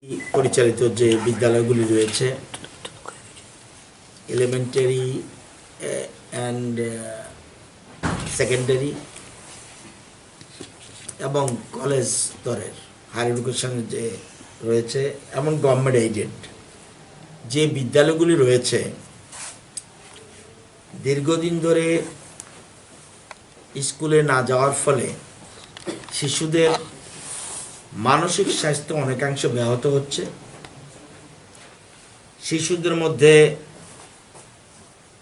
পরিচালিত যে বিদ্যালয়গুলি রয়েছে এলিমেন্টারি অ্যান্ড সেকেন্ডারি এবং কলেজ স্তরের হায়ার এডুকেশনের যে রয়েছে এমন গভর্নমেন্ট এইডেড যে বিদ্যালয়গুলি রয়েছে দীর্ঘদিন ধরে স্কুলে না যাওয়ার ফলে শিশুদের মানসিক স্বাস্থ্য অনেকাংশ ব্যাহত হচ্ছে। শিশুদের মধ্যে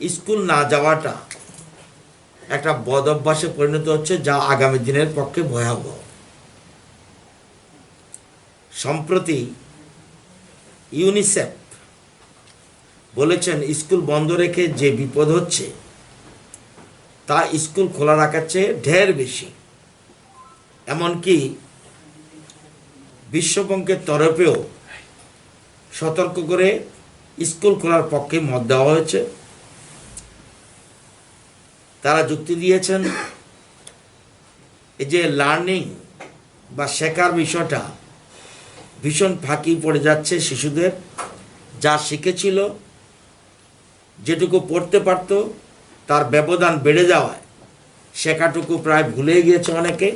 স্কুল না যাওয়াটা একটা বদ অভ্যাসে পরিণত হচ্ছে, যা আগামী দিনের পক্ষে ভয়াবহ। সম্প্রতি ইউনিসেফ বলেছেন স্কুল বন্ধ রেখে যে বিপদ হচ্ছে তা স্কুল খোলা রাখার চেয়ে ঢের বেশি। এমনকি বিশ্বব্যাংকের তরফেও সতর্ক করে স্কুল খোলার পক্ষে মত দেওয়া হয়েছে। তারা যুক্তি দিয়েছেন এই যে লার্নিং বা শেখার বিষয়টা ভীষণ ফাঁকি পড়ে যাচ্ছে শিশুদের। যা শিখেছিল, যেটুকু পড়তে পারত, তার ব্যবধান বেড়ে যাওয়ায় শেখাটুকু প্রায় ভুলে গিয়েছে অনেকে।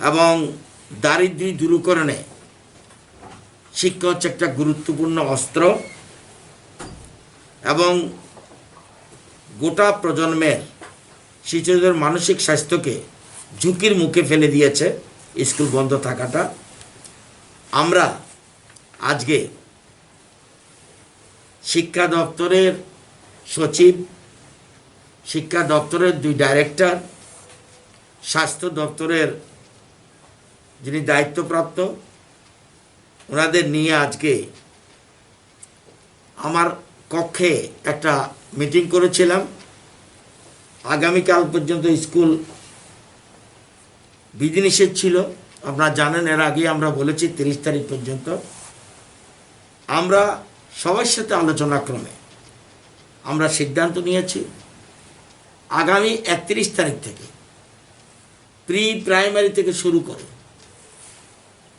এবং দারিদ্র্য দূরীকরণে শিক্ষা হচ্ছে একটা গুরুত্বপূর্ণ অস্ত্র এবং গোটা প্রজন্মের শিশুদের মানসিক স্বাস্থ্যকে ঝুঁকির মুখে ফেলে দিয়েছে স্কুল বন্ধ থাকাটা। আমরা আজকে শিক্ষা দপ্তরের সচিব, শিক্ষা দপ্তরের 2 ডাইরেক্টর, স্বাস্থ্য দপ্তরের যিনি দায়িত্বপ্রাপ্ত, ওনাদের নিয়ে আজকে আমার কক্ষে একটা মিটিং করেছিলাম। আগামীকাল পর্যন্ত স্কুল বিধিনিষেধ ছিল, আপনারা জানেন। এর আগে আমরা বলেছি 30 তারিখ পর্যন্ত। আমরা সবার সাথে আলোচনা ক্রমে আমরা সিদ্ধান্ত নিয়েছি আগামী 31 তারিখ থেকে প্রি প্রাইমারি থেকে শুরু করে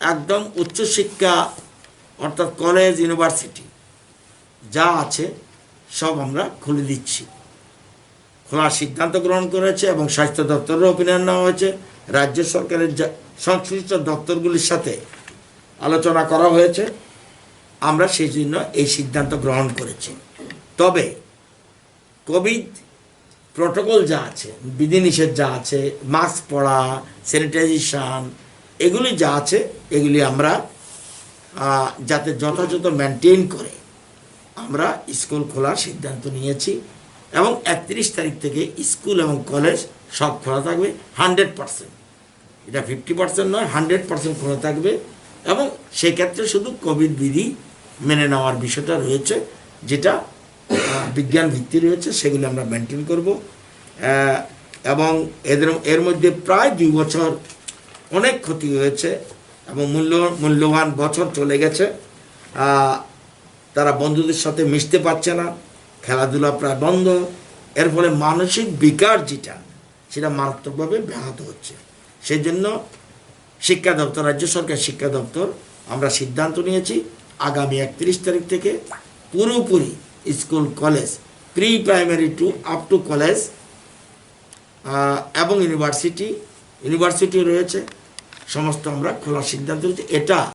একদম উচ্চশিক্ষা অর্থাৎ কলেজ ইউনিভার্সিটি যা আছে সব আমরা খুলে দিচ্ছি। খোলার সিদ্ধান্ত গ্রহণ করেছে এবং স্বাস্থ্য দপ্তরের অপিনিয়ন নেওয়া হয়েছে। রাজ্য সরকারের সংশ্লিষ্ট দপ্তরগুলির সাথে আলোচনা করা হয়েছে। আমরা সেই জন্য এই সিদ্ধান্ত গ্রহণ করেছি। তবে কোভিড প্রোটোকল যা আছে, বিধিনিষেধ যা আছে, মাস্ক পরা, স্যানিটাইজেশন, এগুলি যা আছে এগুলি আমরা যাতে যথাযথ মেনটেন করে আমরা স্কুল খোলার সিদ্ধান্ত নিয়েছি। এবং 31 তারিখ থেকে স্কুল এবং কলেজ সব খোলা থাকবে 100%। এটা 50% নয়, 100% খোলা থাকবে। এবং সেক্ষেত্রে শুধু কোভিড বিধি মেনে নেওয়ার বিষয়টা রয়েছে, যেটা বিজ্ঞান ভিত্তি রয়েছে, সেগুলি আমরা মেনটেন করব। এবং এর মধ্যে প্রায় 2 বছর অনেক ক্ষতি হয়েছে এবং মূল্যবান বছর চলে গেছে। তারা বন্ধুদের সাথে মিশতে পারছে না, খেলাধুলা প্রায় বন্ধ। এর ফলে মানসিক বিকার যেটা, সেটা মারাত্মকভাবে ব্যাহত হচ্ছে। সেই জন্য শিক্ষা দপ্তর, রাজ্য সরকার শিক্ষা দপ্তর, আমরা সিদ্ধান্ত নিয়েছি আগামী 31 তারিখ থেকে পুরোপুরি school college, pre primary to up to college এবং ইউনিভার্সিটিও রয়েছে, সমস্ত আমরা খোলার সিদ্ধান্ত নিয়েছি। এটা